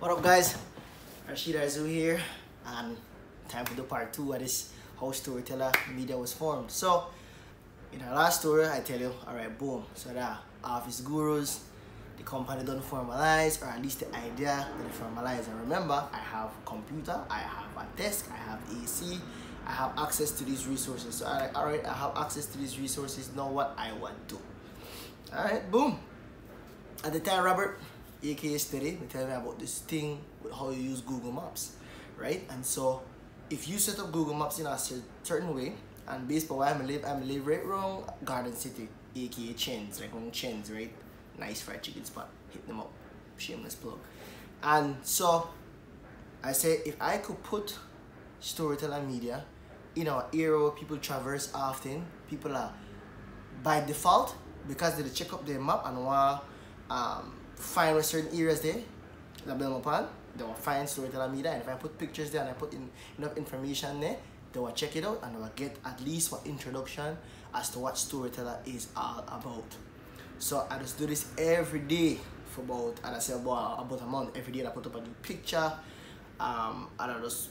What up, guys? Rashid Arzu here, and time for the part 2 of this how Storyteller Media was formed. So, in our last story, I tell you, alright, boom. So the office gurus, the company don't formalize, or at least the idea that they formalize. And remember, I have a computer, I have a desk, I have AC, I have access to these resources. So, alright, I have access to these resources. Now, what I want to do? Alright, boom. At the time, Robert, aka Steady, they tell me about this thing with how you use Google Maps, right? And so, if you set up Google Maps in a certain way, and based on where I live right around Garden City, aka Chen's, like on Chen's, right? Nice fried chicken spot. Hit them up. Shameless plug. And so, I say if I could put Storyteller Media in our era where people traverse often, people are by default, because they check up their map and want find where certain areas there that build upon, they will find Storyteller Media, and if I put pictures there and I put in enough information there, they will check it out and they will get at least one introduction as to what Storyteller is all about. So I just do this every day for about, and I say about a month. Every day I put up a new picture, and I just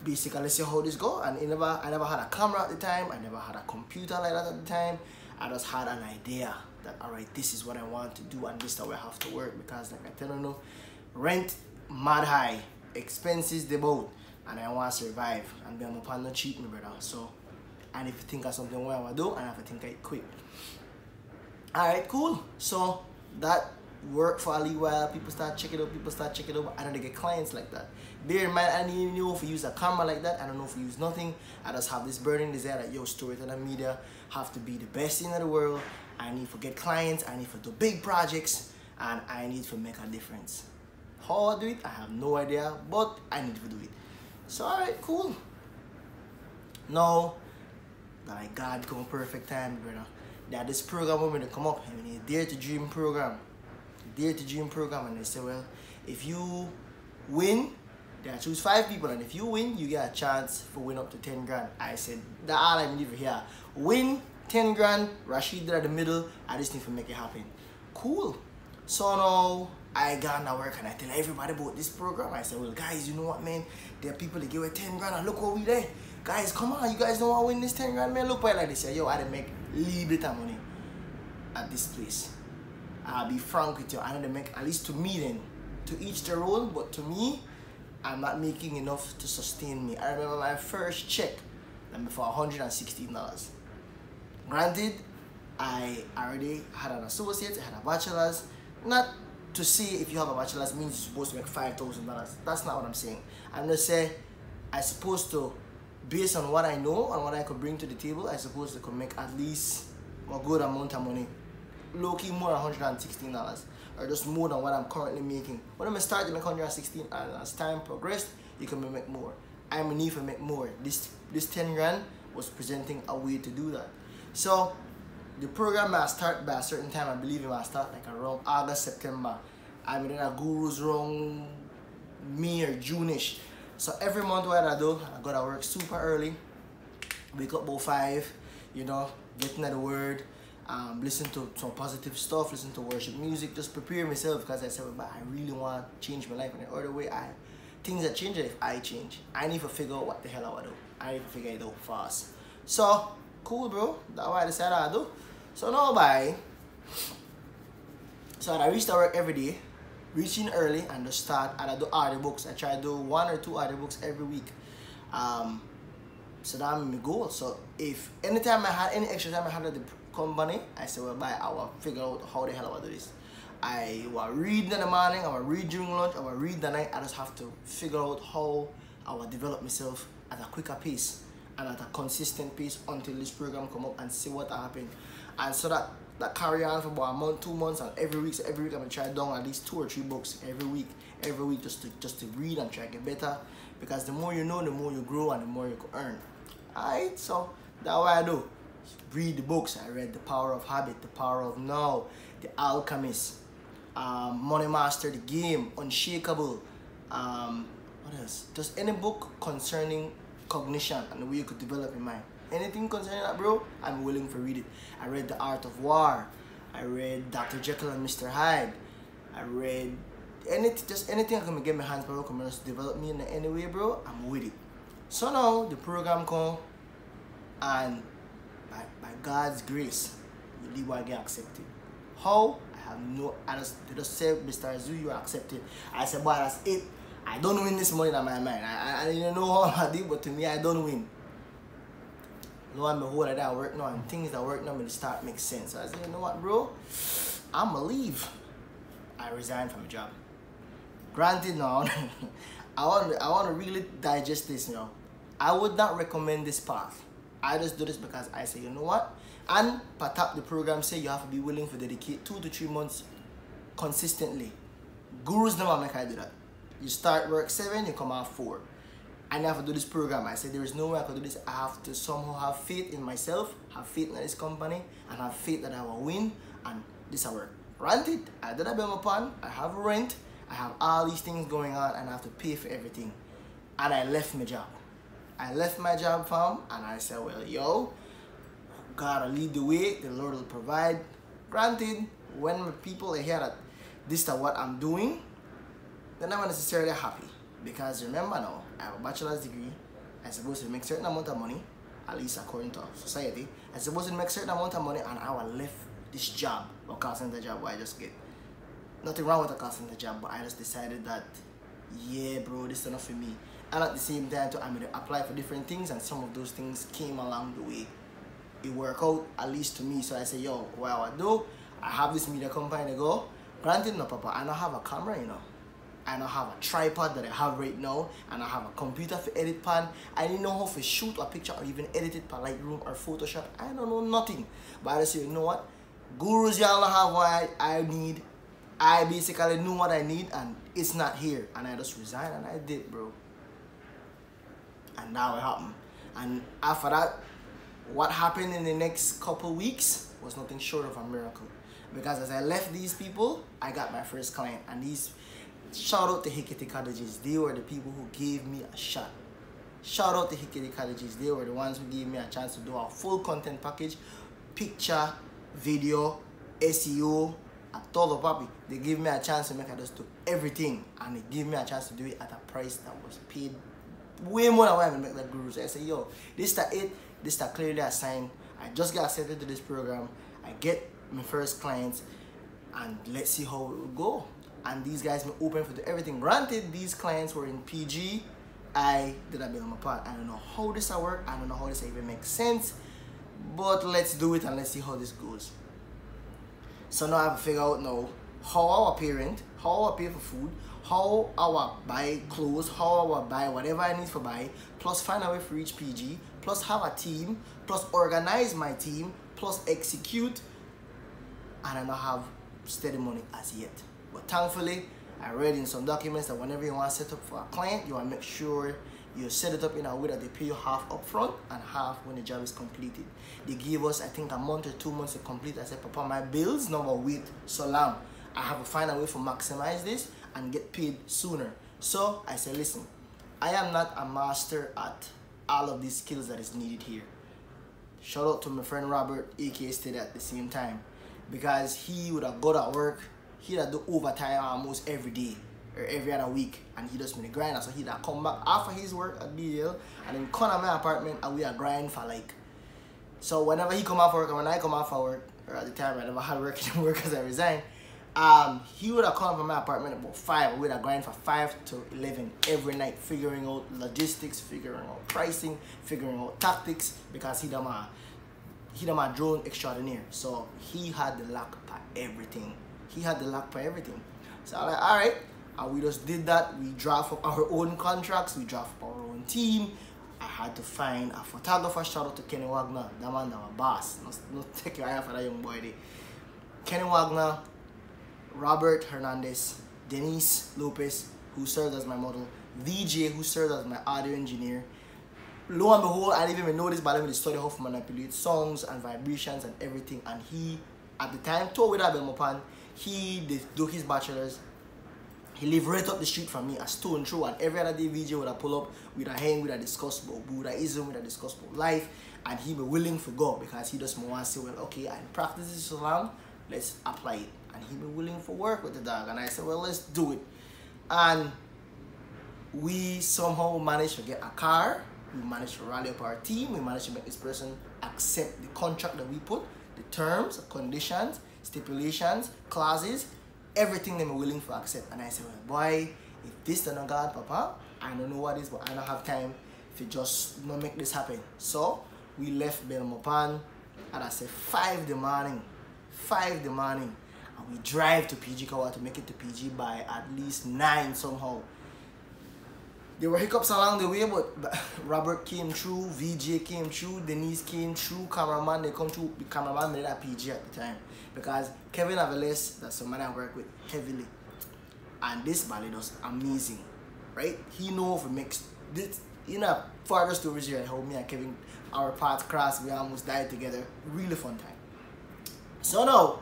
basically see how this go. And I never had a camera at the time, I never had a computer like that at the time. I just had an idea that, alright, this is what I want to do and this is how I have to work, because like I tell you, rent mad high, expenses the boat, and I want to survive, and be on my plan not cheat me, brother. So, and if you think of something what I want to do, and I have to think of it quick. Alright, cool. So that worked for a little while. People start checking it out, but I don't get clients like that. Bear in mind, I didn't even know if we use a camera like that. I don't know if we use nothing. I just have this burning desire that, yo, Storyteller Media have to be the best thing in the world. I need to get clients, I need to do big projects, and I need to make a difference. How I do it, I have no idea, but I need to do it. So, alright, cool. Now, like God come perfect time, brother. That this program when they come up, I mean, Dare to Dream program. Dare to Dream program, and they say, well, if you win, they choose 5 people, and if you win, you get a chance for win up to 10 grand. I said, that's all I need for here. Win 10 grand, Rashid there at the middle, I just need to make it happen. Cool. So now I got to work and I tell everybody about this program. I said, well, guys, you know what, man? There are people that give away 10 grand and look what we there. Guys, come on, you guys don't want to win this 10 grand, man. Look like this. Yo, I didn't make a little bit of money at this place. I'll be frank with you, I didn't make, at least to me then, to each their own, but to me, I'm not making enough to sustain me. I remember my first check for $116. Granted, I already had an associate, I had a bachelor's. Not to say if you have a bachelor's means you're supposed to make $5,000. That's not what I'm saying. I'm just saying I'm supposed to, based on what I know and what I could bring to the table, I suppose I could make at least a good amount of money. Low-key more than $116, or just more than what I'm currently making. When I started to make $116, and as time progressed, you can make more. I'm in need to make more. This 10 grand was presenting a way to do that. So the program I start by a certain time, I believe it might start like around August, September. I mean, a guru's around May or June-ish. So every month what I do, I gotta work super early, wake up about 5, you know, get into the word, listen to some positive stuff, listen to worship music, just prepare myself, because I said, well, I really want to change my life. And the other way, things that change if I change. I need to figure out what the hell I want to do. I need to figure it out fast. So, cool, bro. That's why I decided I do. So now so I reach to work every day, reaching early, and just start, and I do audiobooks. I try to do 1 or 2 audiobooks every week. So that's my goal. So if anytime I had any extra time I had at the company, I said, well, I will figure out how the hell I will do this. I will read in the morning, I will read during lunch, I will read the night. I just have to figure out how I will develop myself at a quicker pace and at a consistent pace until this program come up and see what happens. And so that carry on for about a month, 2 months, and every week I'm gonna try down at least 2 or 3 books every week just to read and try to get better, because the more you know, the more you grow and the more you can earn. Alright, so that's what I do. Read the books. I read The Power of Habit, The Power of Now, The Alchemist, Money Master the Game, Unshakable, what else? Just any book concerning cognition and the way you could develop your mind. Anything concerning that, bro, I'm willing to read it. I read The Art of War. I read Dr. Jekyll and Mr. Hyde. I read anything I can get my hands, bro, come just develop me in any way, bro, I'm with it. So now the program come, and by God's grace, the league will get accepted. How? I have no, they just say, Mr. Azu, you are accepted. I said, boy, that's it. I don't win this money in my mind. I didn't know how I did, but to me, I don't win. Lo and behold, I work now, and things that work now will start make sense. So I said, you know what, bro? I'ma leave. I resigned from the job. Granted now, I want to really digest this, you know. I would not recommend this path. I just do this because I say, you know what? And Patap, the program say you have to be willing to dedicate 2 to 3 months consistently. Gurus never make I do that. You start work 7, you come out 4. I have to do this program. I said there is no way I could do this. I have to somehow have faith in myself, have faith in this company, and have faith that I will win, and this will work. Granted, I did a bit of my pan, I have rent, I have all these things going on, and I have to pay for everything. And I left my job. I left my job, fam, and I said, well, yo, gotta lead the way, the Lord will provide. Granted, when people hear that this is what I'm doing, they're not necessarily happy. Because remember now, I have a bachelor's degree, I'm supposed to make a certain amount of money, at least according to society. I'm supposed to make a certain amount of money, and I will left this job, or call center job, where I just get. Nothing wrong with a call center job, but I just decided that, yeah, bro, this is enough for me. And at the same time, I'm going to apply for different things, and some of those things came along the way. It worked out, at least to me. So I say, yo, what I do, I have this media company to go. Granted, no, Papa, I don't have a camera, you know. I don't have a tripod that I have right now, and I have a computer for edit pan. I didn't know how to shoot a picture or even edit it per Lightroom or Photoshop. I don't know nothing. But I just say, you know what? Gurus, y'all don't have what I need. I basically knew what I need, and it's not here. And I just resigned, and I did, bro. And now it happened. And after that, what happened in the next couple weeks was nothing short of a miracle. Because as I left these people, I got my first client. And these, shout out to Hikiti Cottages. They were the people who gave me a shot. Shout out to Hikiti Cottages. They were the ones who gave me a chance to do a full content package. Picture, video, SEO, todo papi. They gave me a chance to make I just do everything. And they gave me a chance to do it at a price that was paid way more than what I make like gurus. I say, yo, this is it. This is clearly a sign. I just got accepted to this program. I get my first clients, and let's see how it will go. And these guys were open for everything. Granted, these clients were in PG. I did a bit on my part. I don't know how this will work. I don't know how this even makes sense. But let's do it and let's see how this goes. So now I have to figure out now how I will parent, how I will pay for food, how I will buy clothes, how I will buy whatever I need to buy, plus find a way for each PG, plus have a team, plus organize my team, plus execute, and I don't have steady money as yet. But thankfully, I read in some documents that whenever you want to set up for a client, you want to make sure you set it up in a way that they pay you half up front and half when the job is completed. They gave us, I think, a month or 2 months to complete. I said, Papa, my bills never wait so long. I have to find a way to maximize this and get paid sooner. So I said, listen, I am not a master at all of these skills that is needed here. Shout out to my friend Robert, aka Steady, at the same time, because he would have got at work, he'd have do overtime almost every day or every other week, and he does me the grind. So he'd have come back after his work at BL and then come to my apartment and we are grind for like. So whenever he come off work and when I come off for work, or at the time I never had work anymore because I resigned, he would have come from my apartment about 5, and we'd have grind for 5 to 11 every night, figuring out logistics, figuring out pricing, figuring out tactics, because he done my drone extraordinaire. So he had the lock for everything. He had the lock for everything. So I'm like, all right, and we just did that. We draft up our own contracts, we draft up our own team. I had to find a photographer. Shout out to Kenny Wagner, that man, that my boss. No take your eye off of that young boy there. Kenny Wagner, Robert Hernandez, Denise Lopez, who served as my model, VJ, who served as my audio engineer. Lo and behold, I didn't even know this, but I didn't study how to manipulate songs and vibrations and everything. And he, at the time, told with Abelmopan, he did do his bachelor's. He lived right up the street from me, a stone throw, and every other day VJ would have pull up, we'd have hang, we'd have discuss about Buddhism, we'd have discuss about life, and he be willing to go because he just want to say, well, okay, I practice this so long, let's apply it. and he be willing for work with the dog. And I said, well, let's do it. And we somehow managed to get a car. We managed to rally up our team. We managed to make this person accept the contract that we put, the terms, conditions, stipulations, clauses, everything they were willing to accept. And I said, well, boy, if this doesn't God, Papa, I don't know what it is, but I don't have time to just not make this happen. So we left Belmopan at I said 5 in the morning. 5 in the morning. And we drive to PG Kawa to make it to PG by at least 9 somehow. There were hiccups along the way, but Robert came through, VJ came through, Denise came through, cameraman, they come through. The cameraman made at PG at the time. Because Kevin Aveles, that's someone I work with heavily. And this ballet does amazing, right? He knows if it makes this, you know, further stories here, how me and Kevin, our paths crossed, we almost died together. Really fun time. So now,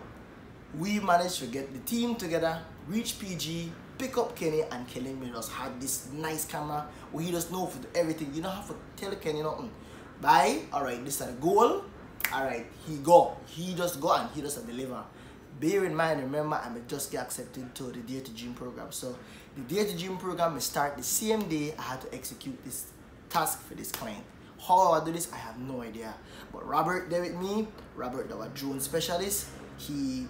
we managed to get the team together, reach PG, pick up Kenny, and Kenny just had this nice camera where he just know for everything. You don't have to tell Kenny nothing. Bye, alright, this is the goal. Alright, he go. He just go and he just deliver. Bear in mind, remember, I just get accepted to the Dare to Dream program. So the Dare to Dream program will start the same day I had to execute this task for this client. How I do this, I have no idea. But Robert there with me, Robert, our drone specialist, he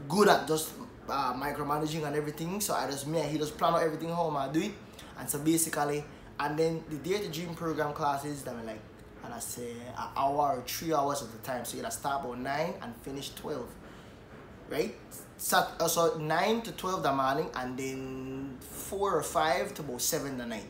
good at just micromanaging and everything. So I just he just plan out everything how I do it. And so basically, and then the Dare to Dream program classes that were like, and I say an hour or 3 hours at the time. So you start about 9 and finish 12. Right? So 9 to 12 the morning, and then 4 or 5 to about 7 the night.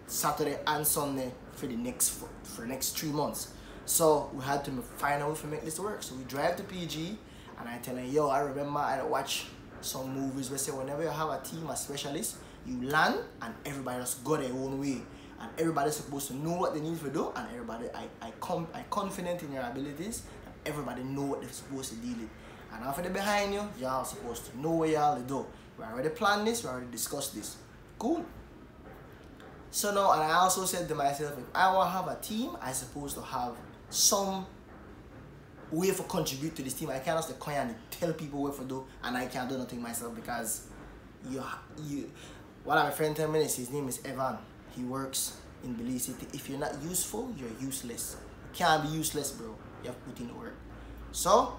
Saturday and Sunday for the next 3 months. So we had to find out if we make this work. So we drive to PG, and I tell them, yo, I remember I watch some movies where say whenever you have a team of specialists, you land and everybody just go their own way. And everybody's supposed to know what they need to do, and everybody I confident in your abilities, and everybody know what they're supposed to deal with. And after they're behind you, y'all supposed to know what y'all do. We already planned this, we already discussed this. Cool. So now, and I also said to myself, if I want to have a team, I supposed to have some way for contribute to this team. I can't just come and tell people what to do, and I can't do nothing myself, because one of my friends told me this, his name is Evan. He works in Belize City. If you're not useful, you're useless. You can't be useless, bro. You have to put in the work. So,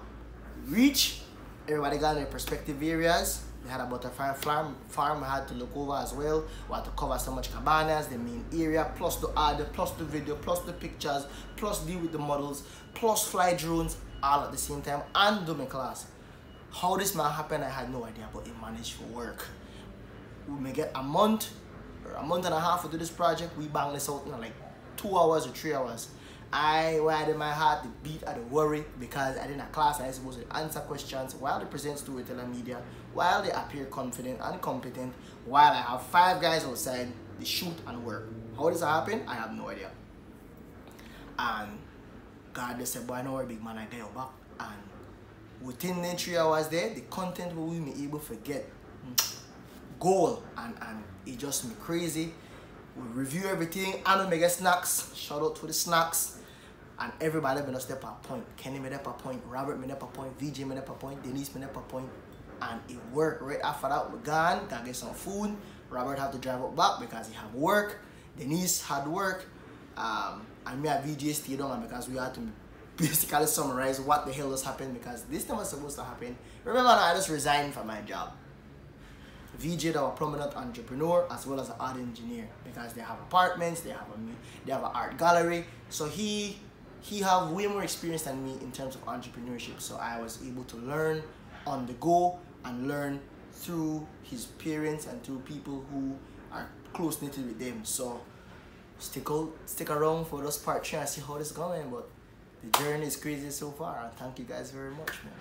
reach, everybody got their respective areas. We had a butterfly farm we had to look over as well. We had to cover so much cabanas, the main area, plus the audio, plus the video, plus the pictures, plus deal with the models, plus fly drones, all at the same time, and do my class. How this might happen, I had no idea, but it managed to work. We may get a month or a month and a half to do this project. We bang this out in like 2 hours or 3 hours. I had in my heart the beat and the worry, because I didn't have class and I was supposed to answer questions while they present Storyteller Media, while they appear confident and competent, while I have 5 guys outside, they shoot and work. How does that happen? I have no idea. And God just said, boy, I know we're big man, I get back. And within the 3 hours there, the content will be able to get goal, and it just me crazy. We review everything, and we get snacks. Shout out to the snacks. And everybody made a step at point. Kenny made up a point, Robert made up a point, VJ made up a point, Denise made up a point. And it worked. Right after that, we gone, gotta get some food. Robert had to drive up back because he had work. Denise had work. And me and VJ stayed on because we had to basically summarize what the hell just happened, because this thing was supposed to happen. Remember, I just resigned from my job. VJ, they were a prominent entrepreneur as well as an art engineer, because they have apartments, they have an art gallery. So he have way more experience than me in terms of entrepreneurship. So I was able to learn on the go and learn through his parents and through people who are close knitted with them. So stick around for this part 3 and see how this is going. But the journey is crazy so far, and thank you guys very much, man.